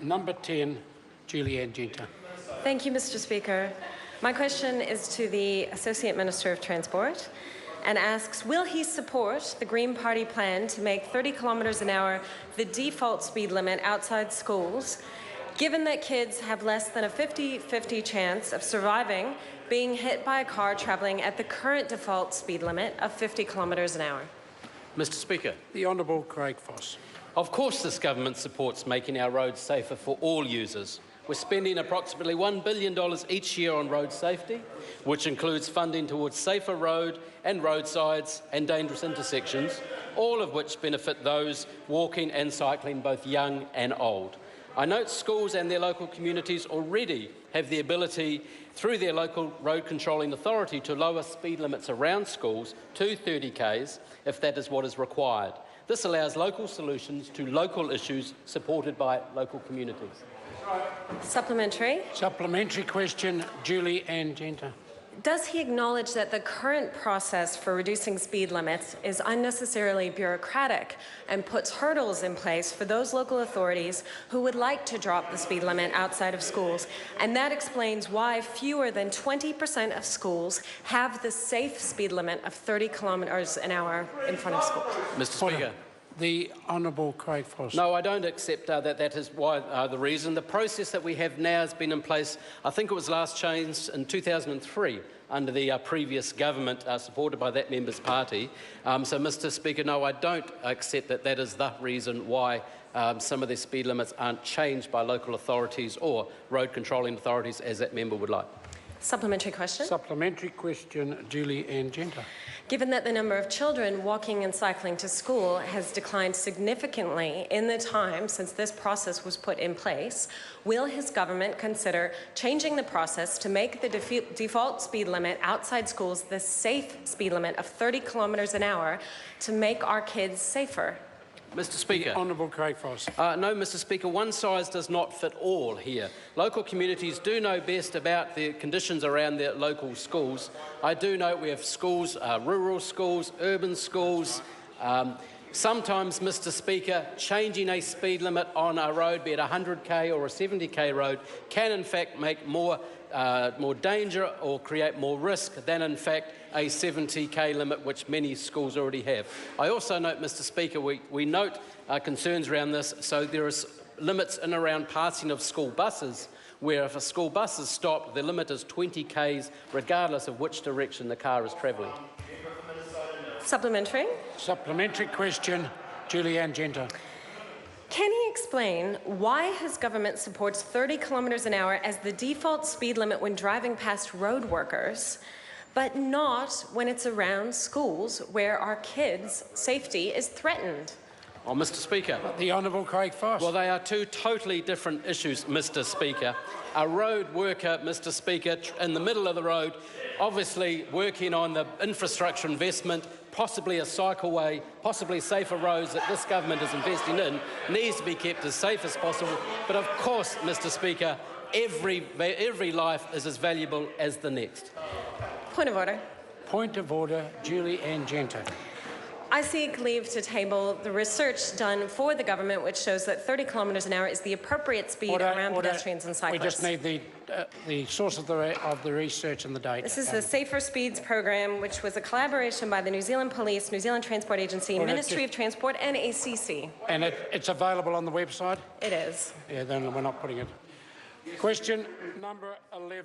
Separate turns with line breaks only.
Number 10, Julianne Genter.
Thank you, Mr. Speaker. My question is to the Associate Minister of Transport and asks, will he support the Green Party plan to make 30 kilometres an hour the default speed limit outside schools, given that kids have less than a 50-50 chance of surviving being hit by a car travelling at the current default speed limit of 50 kilometres an hour?
Mr. Speaker.
The Honourable Craig Foss.
Of course this government supports making our roads safer for all users. We're spending approximately $1 billion each year on road safety, which includes funding towards safer road and roadsides and dangerous intersections, all of which benefit those walking and cycling, both young and old. I note schools and their local communities already have the ability, through their local road controlling authority, to lower speed limits around schools to 30 k's if that is what is required. This allows local solutions to local issues supported by local communities.
Supplementary.
Supplementary question, Julianne Genter.
Does he acknowledge that the current process for reducing speed limits is unnecessarily bureaucratic and puts hurdles in place for those local authorities who would like to drop the speed limit outside of schools? And that explains why fewer than 20% of schools have the safe speed limit of 30 kilometres an hour in front of schools.
Mr. Speaker.
The Honourable Craig Foss.
No, I don't accept that is why the reason. The process that we have now has been in place, I think it was last changed in 2003 under the previous government supported by that member's party. So, Mr. Speaker, no, I don't accept that is the reason why some of the speed limits aren't changed by local authorities or road controlling authorities as that member would like.
Supplementary question.
Supplementary question, Julianne Genter.
Given that the number of children walking and cycling to school has declined significantly in the time since this process was put in place, will his government consider changing the process to make the default speed limit outside schools the safe speed limit of 30 kilometres an hour to make our kids safer?
Mr. Speaker.
Honourable Craig Foss.
No, Mr. Speaker, one size does not fit all here. Local communities do know best about the conditions around their local schools. I do note we have schools, rural schools, urban schools. Sometimes, Mr. Speaker, changing a speed limit on a road, be it a 100k or a 70k road, can in fact make more danger or create more risk than in fact a 70k limit, which many schools already have. I also note, Mr. Speaker, we note concerns around this, so there is limits in around passing of school buses, where if a school bus is stopped, the limit is 20 k's regardless of which direction the car is travelling.
Supplementary.
Supplementary question, Julianne Genter.
Can he explain why his government supports 30 kilometres an hour as the default speed limit when driving past road workers, but not when it's around schools where our kids' safety is threatened?
Oh, Mr. Speaker.
The Honourable Craig Foss.
Well, they are two totally different issues, Mr. Speaker. A road worker, Mr. Speaker, in the middle of the road, obviously working on the infrastructure investment, possibly a cycleway, possibly safer roads that this government is investing in, needs to be kept as safe as possible. But of course, Mr. Speaker, every life is as valuable as the next.
Point of order.
Point of order, Julianne Genter.
I seek leave to table the research done for the government which shows that 30 kilometres an hour is the appropriate speed around pedestrians and cyclists.
We just need the source of the research and the data.
This is the Safer Speeds program, which was a collaboration by the New Zealand Police, New Zealand Transport Agency, Ministry of Transport and ACC.
And it's available on the website?
It is.
Yeah, then we're not putting it. Question number 11.